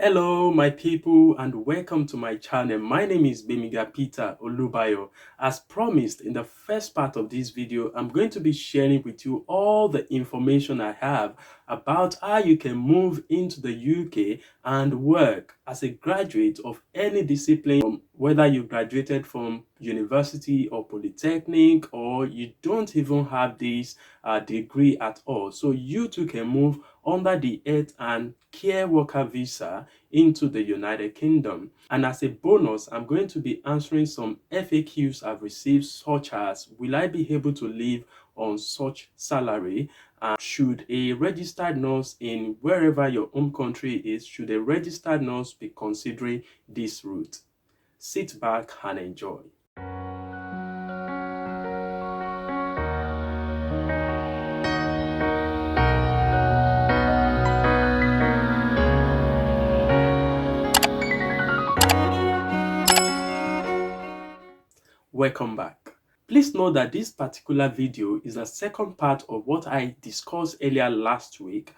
Hello, my people, and welcome to my channel. My name is Bemiga Peter Olubayo. As promised in the first part of this video, I'm going to be sharing with you all the information I have about how you can move into the UK and work as a graduate of any discipline, whether you graduated from university or polytechnic, or you don't even have this degree at all. So you too can move under the health and care worker visa into the United Kingdom. And as a bonus, I'm going to be answering some FAQs I've received, such as, will I be able to live on such salary? Should a registered nurse in wherever your home country is, should a registered nurse be considering this route? Sit back and enjoy. Welcome back. Please note that this particular video is a second part of what I discussed earlier last week.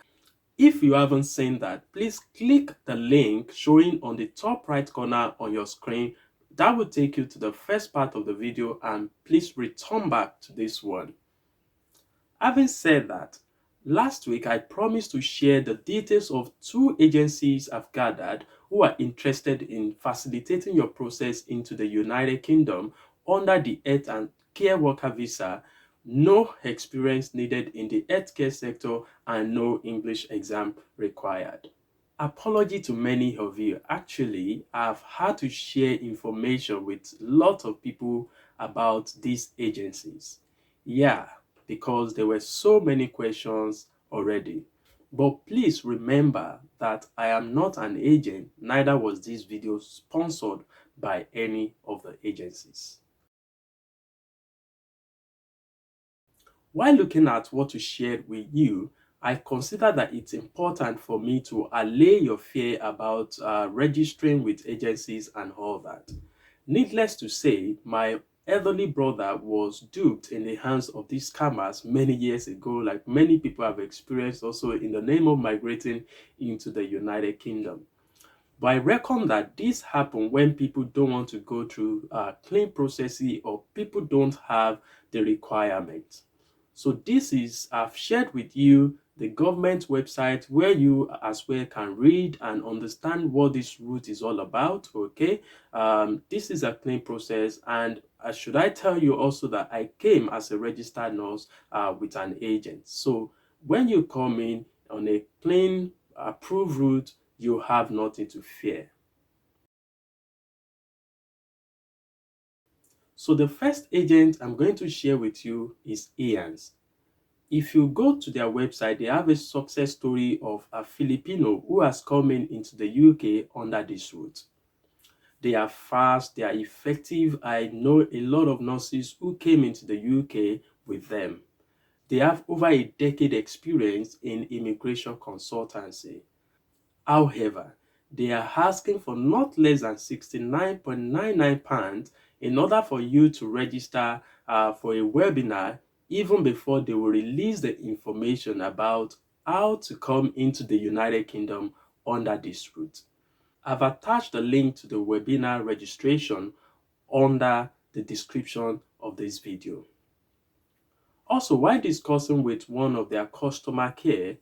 If you haven't seen that, please click the link showing on the top right corner on your screen. That will take you to the first part of the video, and please return back to this one. Having said that, last week I promised to share the details of two agencies I've gathered who are interested in facilitating your process into the United Kingdom under the health and care worker visa. No experience needed in the healthcare sector and no English exam required. Apology to many of you. Actually, I've had to share information with lots of people about these agencies. Yeah, because there were so many questions already. But please remember that I am not an agent, neither was this video sponsored by any of the agencies. While looking at what to share with you, I consider that it's important for me to allay your fear about registering with agencies and all that. Needless to say, my elderly brother was duped in the hands of these scammers many years ago, like many people have experienced also in the name of migrating into the United Kingdom. But I reckon that this happens when people don't want to go through clean processing, or people don't have the requirement. So this is, I've shared with you the government website where you as well can read and understand what this route is all about. Okay, this is a clean process, and should I tell you also that I came as a registered nurse with an agent. So when you come in on a clean approved route, you have nothing to fear. So the first agent I'm going to share with you is Ian's. If you go to their website, they have a success story of a Filipino who has come into the UK under this route. They are fast, they are effective. I know a lot of nurses who came into the UK with them. They have over a decade experience in immigration consultancy. However, they are asking for not less than £69.99 in order for you to register for a webinar, even before they will release the information about how to come into the United Kingdom under this route. I've attached the link to the webinar registration under the description of this video. Also, while discussing with one of their customer care,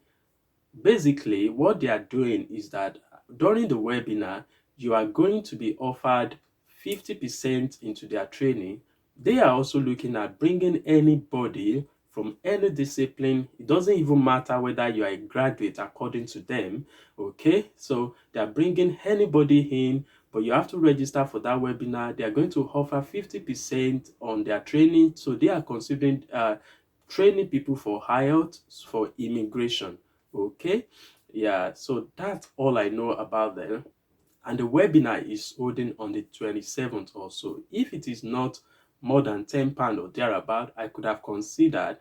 basically what they are doing is that during the webinar, you are going to be offered 50% into their training. They are also looking at bringing anybody from any discipline. It doesn't even matter whether you are a graduate according to them. Okay, so they are bringing anybody in, but you have to register for that webinar. They are going to offer 50% on their training. So they are considering training people for IELTS, for immigration. Okay, yeah, so that's all I know about them. And the webinar is holding on the 27th or so. If it is not more than £10 or thereabout, I could have considered,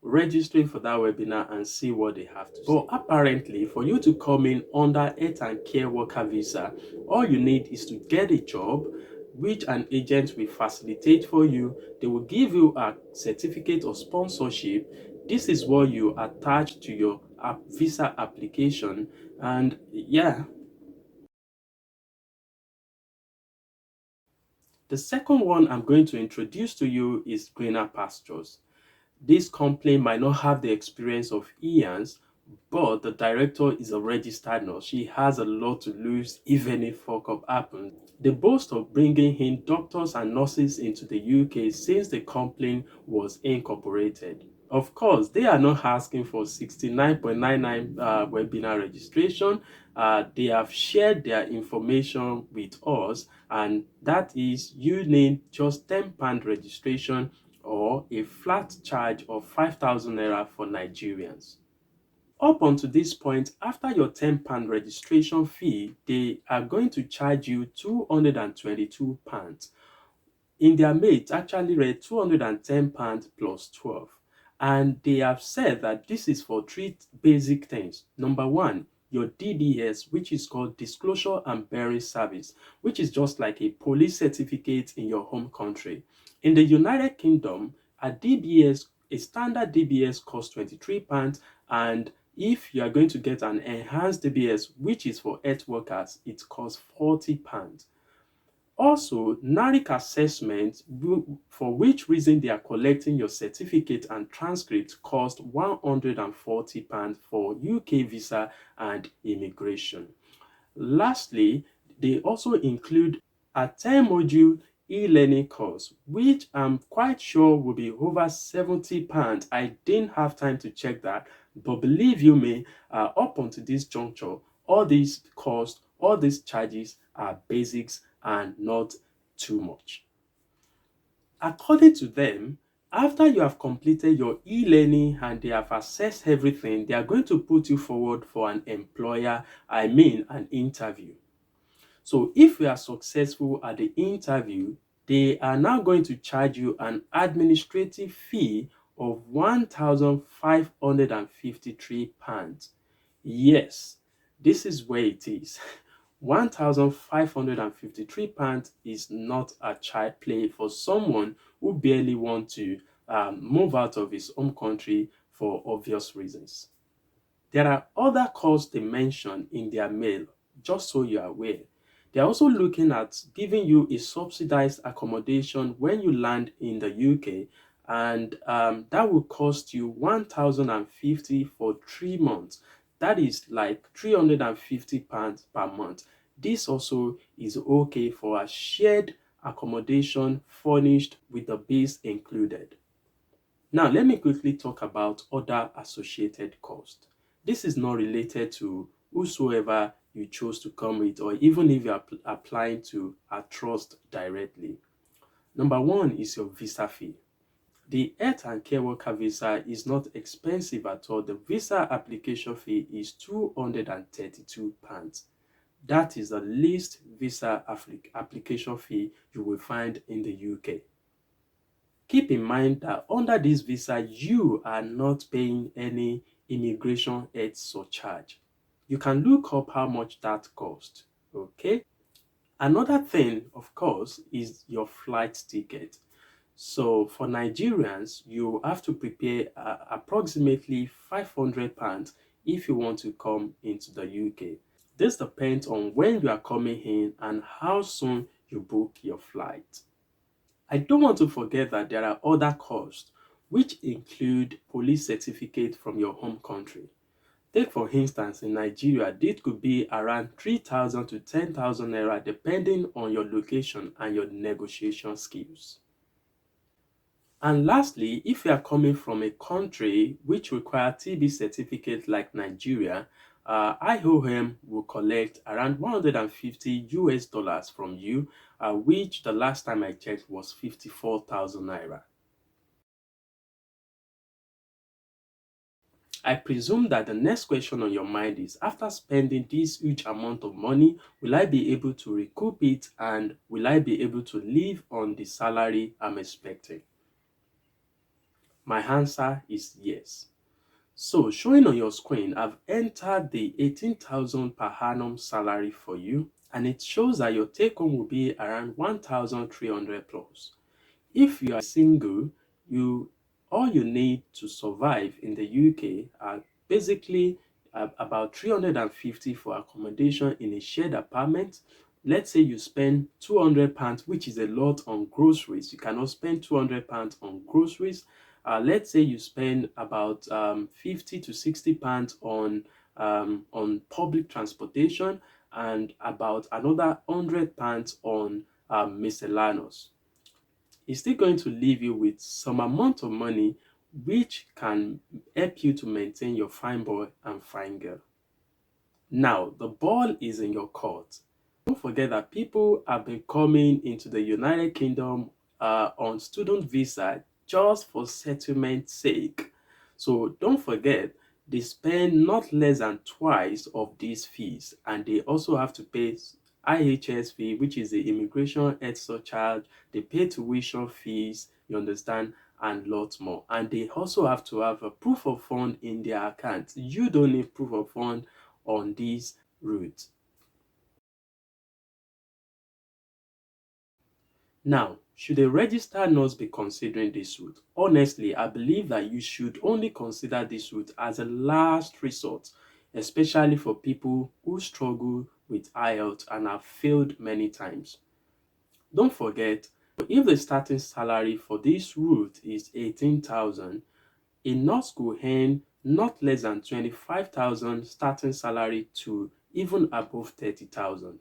registering for that webinar and see what they have to say. But apparently, for you to come in under health and care worker visa, all you need is to get a job, which an agent will facilitate for you. They will give you a certificate of sponsorship. This is what you attach to your visa application, and yeah, The second one I'm going to introduce to you is greener pastures. This company might not have the experience of Ian's, but the director is a registered nurse. She has a lot to lose if any fuck up happens. They boast of bringing in doctors and nurses into the UK since the company was incorporated. Of course, they are not asking for 69.99 webinar registration. They have shared their information with us, and that is you need just £10 registration or a flat charge of 5,000 naira for Nigerians. Up until this point, after your £10 registration fee, they are going to charge you £222. In their mail, it actually read £210 plus 12. And they have said that this is for three basic things. Number one, your DDS, which is called Disclosure and Bearing Service, which is just like a police certificate in your home country. In the United Kingdom, a standard DBS costs £23, and if you are going to get an enhanced DBS, which is for health workers, it costs £40. Also, NARIC Assessment, for which reason they are collecting your certificate and transcript, cost £140 for UK visa and immigration. Lastly, they also include a 10-module e-learning course, which I'm quite sure will be over £70. I didn't have time to check that, but believe you me, up until this juncture, all these costs, all these charges are basics and not too much. According to them, after you have completed your e-learning and they have assessed everything, they are going to put you forward for an an interview. So if you are successful at the interview, they are now going to charge you an administrative fee of £1,553. Yes, this is where it is. £1,553 is not a child play for someone who barely wants to move out of his home country for obvious reasons. There are other costs they mention in their mail, just so you are aware. They are also looking at giving you a subsidized accommodation when you land in the UK, and that will cost you 1,050 for 3 months. That is like £350 per month. This also is okay for a shared accommodation furnished with the base included. Now, let me quickly talk about other associated costs. This is not related to whosoever you chose to come with, or even if you are applying to a trust directly. Number one is your visa fee. The health and care worker visa is not expensive at all. The visa application fee is £232. That is the least visa application fee you will find in the UK. Keep in mind that under this visa, you are not paying any immigration health surcharge. You can look up how much that costs, okay? Another thing, of course, is your flight ticket. So for Nigerians, you have to prepare approximately £500 if you want to come into the UK. This depends on when you are coming in and how soon you book your flight. I don't want to forget that there are other costs, which include police certificate from your home country. Take for instance, in Nigeria, this could be around 3,000 to 10,000 naira depending on your location and your negotiation skills. And lastly, if you are coming from a country which requires TB certificate like Nigeria, IOM will collect around 150 US dollars from you, which the last time I checked was 54,000 naira. I presume that the next question on your mind is, after spending this huge amount of money, will I be able to recoup it, and will I be able to live on the salary I'm expecting? My answer is yes. So showing on your screen, I've entered the 18,000 per annum salary for you, and it shows that your take home will be around 1,300 plus. If you are single, all you need to survive in the UK are basically about 350 for accommodation in a shared apartment, let's say you spend £200, which is a lot on groceries. You cannot spend £200 on groceries. Let's say you spend about 50 to £60 on public transportation, and about another £100 on miscellaneous. It's still going to leave you with some amount of money which can help you to maintain your fine boy and fine girl. Now, the ball is in your court. Don't forget that people have been coming into the United Kingdom on student visa just for settlement sake. So don't forget, they spend not less than twice of these fees, and they also have to pay IHS fee, which is the immigration health surcharge. They pay tuition fees, you understand, and lots more. And they also have to have a proof of fund in their account. You don't need proof of fund on this route. Now, should a registered nurse be considering this route? Honestly, I believe that you should only consider this route as a last resort, especially for people who struggle with IELTS and have failed many times. Don't forget, if the starting salary for this route is 18,000, a nurse could earn not less than 25,000 starting salary to even above 30,000.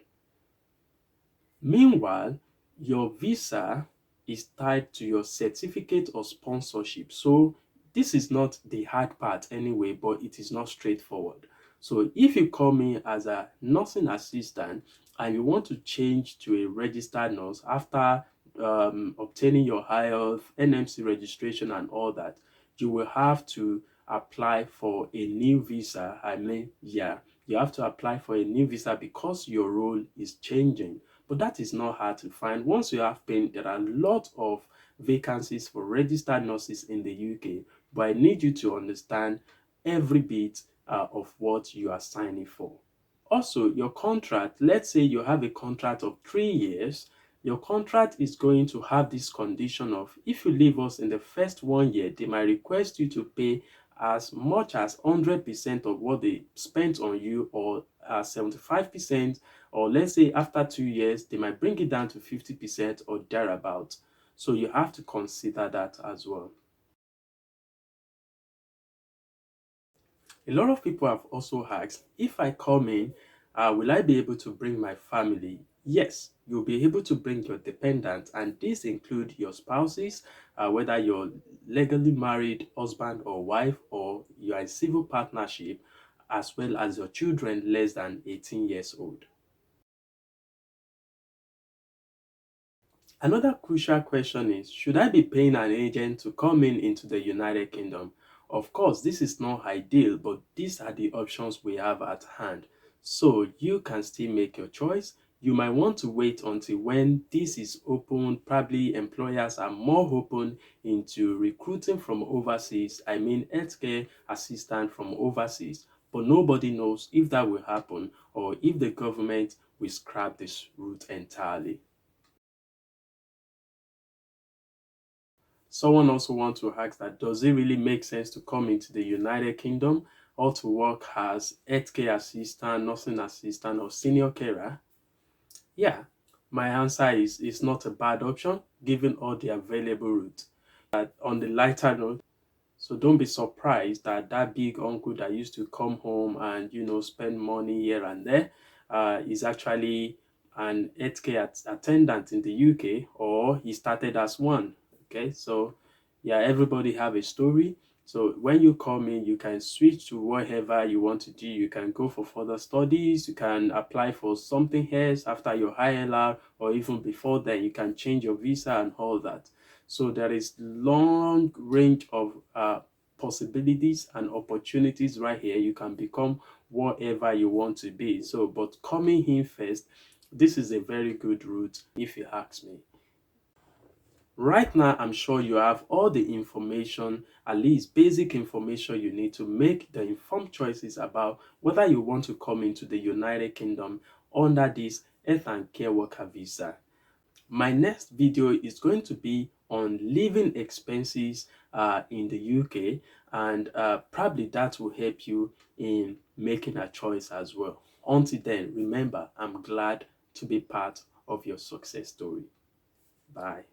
Meanwhile, your visa is tied to your certificate of sponsorship. So this is not the hard part anyway, but it is not straightforward. So if you come in as a nursing assistant and you want to change to a registered nurse after obtaining your IELTS, NMC registration and all that, you will have to apply for a new visa. You have to apply for a new visa because your role is changing. But that is not hard to find. Once you have PIN, there are a lot of vacancies for registered nurses in the UK. But I need you to understand every bit of what you are signing for. Also, your contract, let's say you have a contract of 3 years, your contract is going to have this condition of, if you leave us in the first 1 year, they might request you to pay as much as 100% of what they spent on you, or 75%, or let's say after 2 years, they might bring it down to 50% or thereabout. So you have to consider that as well. A lot of people have also asked, if I come in, will I be able to bring my family? Yes, you'll be able to bring your dependents, and these include your spouses, whether you're legally married, husband or wife, or you are in civil partnership, as well as your children less than 18 years old. Another crucial question is, should I be paying an agent to come into the United Kingdom? Of course, this is not ideal, but these are the options we have at hand. So you can still make your choice. You might want to wait until when this is open. Probably employers are more open into recruiting from overseas. I mean, healthcare assistant from overseas. But nobody knows if that will happen or if the government will scrap this route entirely. Someone also wants to ask that, does it really make sense to come into the United Kingdom or to work as healthcare assistant, nursing assistant, or senior carer? Yeah, my answer is it's not a bad option given all the available routes. On the lighter note, so don't be surprised that that big uncle that used to come home and spend money here and there is actually an healthcare attendant in the UK, or he started as one. Okay, so yeah, everybody have a story. So when you come in, you can switch to whatever you want to do. You can go for further studies. You can apply for something else after your ILR, or even before then, you can change your visa and all that. So there is long range of possibilities and opportunities right here. You can become whatever you want to be. So, but coming in first, this is a very good route if you ask me. Right now, I'm sure you have all the information, at least basic information you need to make the informed choices about whether you want to come into the United Kingdom under this health and care worker visa. My next video is going to be on living expenses in the UK, and probably that will help you in making a choice as well. Until then, remember, I'm glad to be part of your success story. Bye.